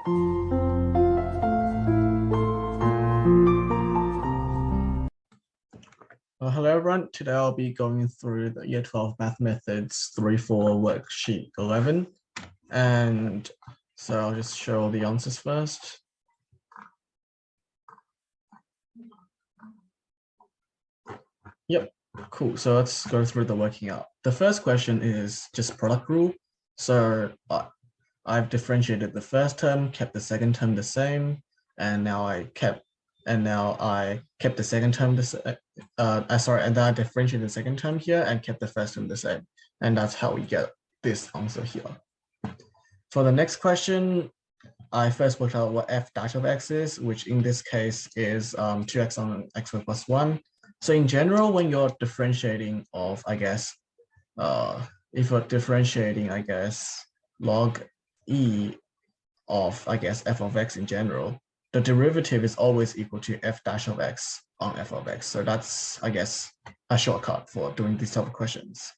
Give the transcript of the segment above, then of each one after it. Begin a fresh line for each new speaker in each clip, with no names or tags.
Hello everyone, today I'll be going through the Year 12 Math Methods 3-4 worksheet 11. And so I'll just show all the answers first. Yep, cool. So let's go through the working out. The first question is just product rule. So I've differentiated the first term, kept the second term the same, and now I kept the second term the same. And then I differentiated the second term here and kept the first term the same. And that's how we get this answer here. For the next question, I first worked out what f dash of x is, which in this case is 2x on x squared plus 1. So in general, when you're differentiating of, if you're differentiating, log e of, f of x in general, the derivative is always equal to f dash of x on f of x. So that's, a shortcut for doing these type of questions.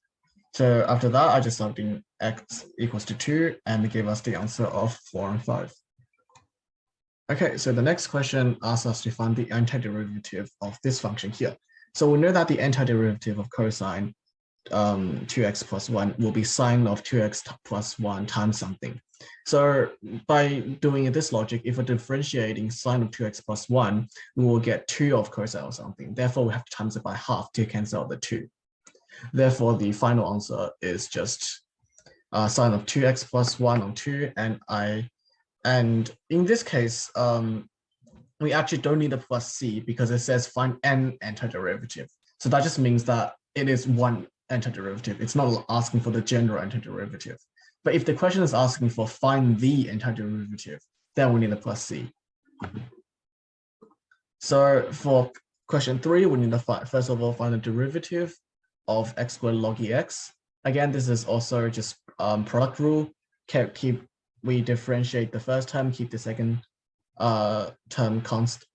So after that, I just subbed in x equals to 2, and it gave us the answer of 4 and 5. Okay, so the next question asks us to find the antiderivative of this function here. So we know that the antiderivative of cosine 2x plus 1 will be sine of 2x plus 1 times something. So by doing this logic, if we're differentiating sine of 2x plus 1, we will get 2 of cosine or something. Therefore, we have to times it by half to cancel out the 2. Therefore, the final answer is just sine of 2x plus 1 on 2. And in this case, we actually don't need a plus c because it says find an antiderivative. So that just means that it is one antiderivative. It's not asking for the general antiderivative. But if the question is asking for find the antiderivative, then we need a plus c. So for question 3, we need to first of all find the derivative of x squared log ex. Again, this is also just product rule. We differentiate the first term, keep the second term constant.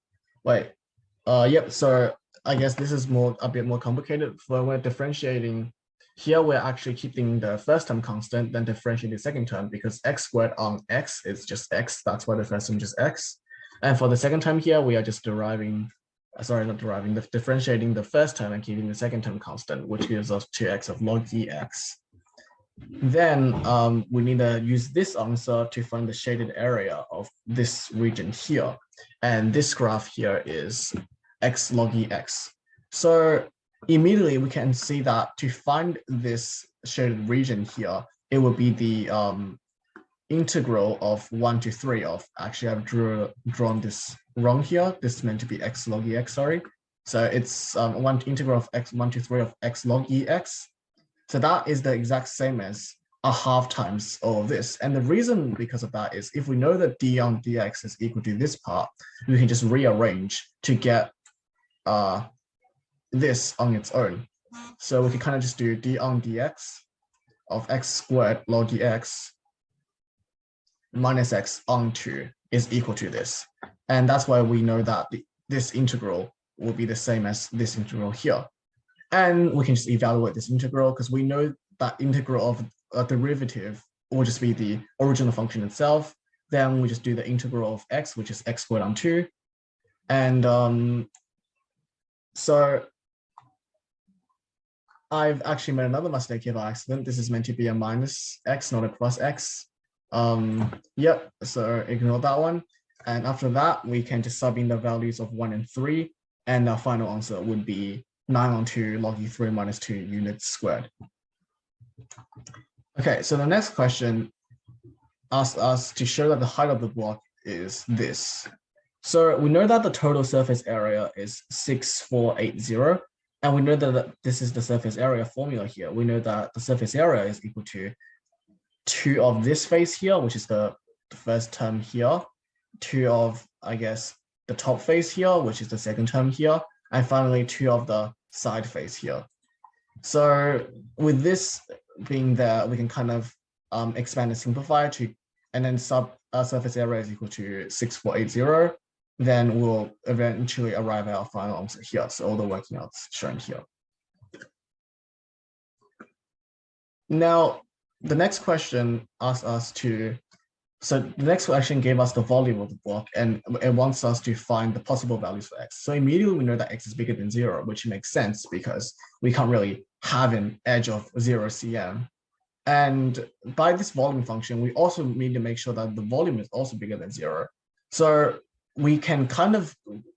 So I guess this is a bit more complicated. When we're differentiating here, we're actually keeping the first term constant, then differentiating the second term because x squared on x is just x. That's why the first term is just x. And for the second term here, we are just differentiating the first term and keeping the second term constant, which gives us 2x of log ex. Then we need to use this answer to find the shaded area of this region here. And this graph here is x log ex. So immediately we can see that to find this shaded region here, it would be the integral of 1 to 3 of, actually I've drawn this wrong here. This is meant to be x log ex, sorry. So it's integral of x 1 to 3 of x log ex. So that is the exact same as a half times all of this. And the reason because of that is if we know that d on dx is equal to this part, we can just rearrange to get this on its own. So we can kind of just do d on dx of x squared log ex minus x onto is equal to this. And that's why we know that this integral will be the same as this integral here. And we can just evaluate this integral because we know that integral of a derivative will just be the original function itself. Then we just do the integral of x, which is x squared on 2. And so I've actually made another mistake here by accident. This is meant to be a minus x, not a plus x. So ignore that one. And after that, we can just sub in the values of 1 and 3. And our final answer would be 9 on 2 log e3 minus 2 units squared. Okay, so the next question asks us to show that the height of the block is this. So we know that the total surface area is 6480, and we know that this is the surface area formula here. We know that the surface area is equal to 2 of this face here, which is the first term here, 2 of, the top face here, which is the second term here, and finally 2 of the side face here. So with this being there, we can kind of expand and simplify and then surface area is equal to 6480. Then we'll eventually arrive at our final answer here. So all the working outs shown here. Now, the next question asks us to So the next question gave us the volume of the block, and it wants us to find the possible values for x. So immediately we know that x is bigger than 0, which makes sense because we can't really have an edge of 0 cm. And by this volume function, we also need to make sure that the volume is also bigger than 0. So we can kind of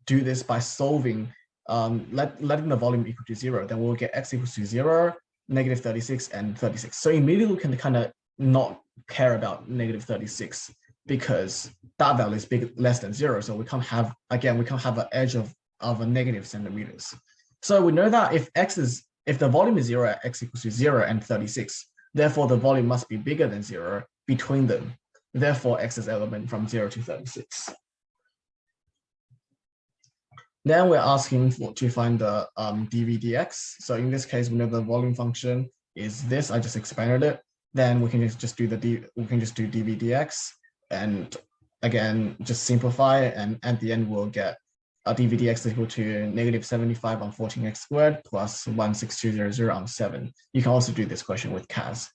do this by solving, letting the volume equal to 0. Then we'll get x equals to 0, negative 36, and 36. So immediately we can kind of not care about negative 36 because that value is less than 0. So we can't have, again, we can't have an edge of a negative centimeters. So we know that if the volume is 0 at x equals to 0 and 36, therefore the volume must be bigger than 0 between them. Therefore, x's element from 0 to 36. Then we're asking to find the dv dx. So in this case, we know the volume function is this. I just expanded it. Then we can just do dv dx, and again just simplify, and at the end we'll get a dv dx equal to negative 75 on 14x squared plus 16200 on 7. You can also do this question with CAS.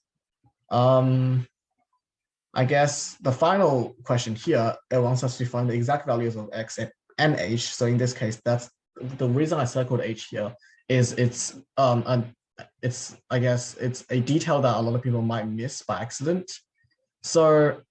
I guess the final question here, it wants us to find the exact values of x and h. So in this case, that's the reason I circled h here is I guess it's a detail that a lot of people might miss by accident. So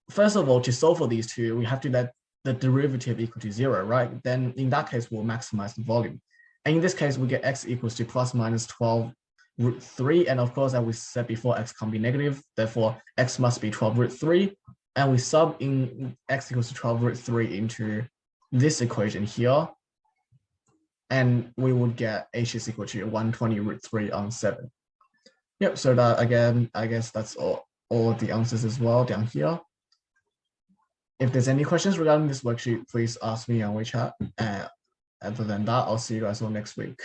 first of all, to solve for these two, we have to let the derivative equal to 0, right? Then in that case, we'll maximize the volume. And in this case, we get x equals to plus minus 12 root 3. And of course, as we said before, x can't be negative. Therefore, x must be 12 root 3. And we sub in x equals to 12 root 3 into this equation here. And we would get h is equal to 120 root 3 on 7. Yep, so that again, I guess that's all the answers as well down here. If there's any questions regarding this worksheet, please ask me on WeChat. Other than that, I'll see you guys all next week.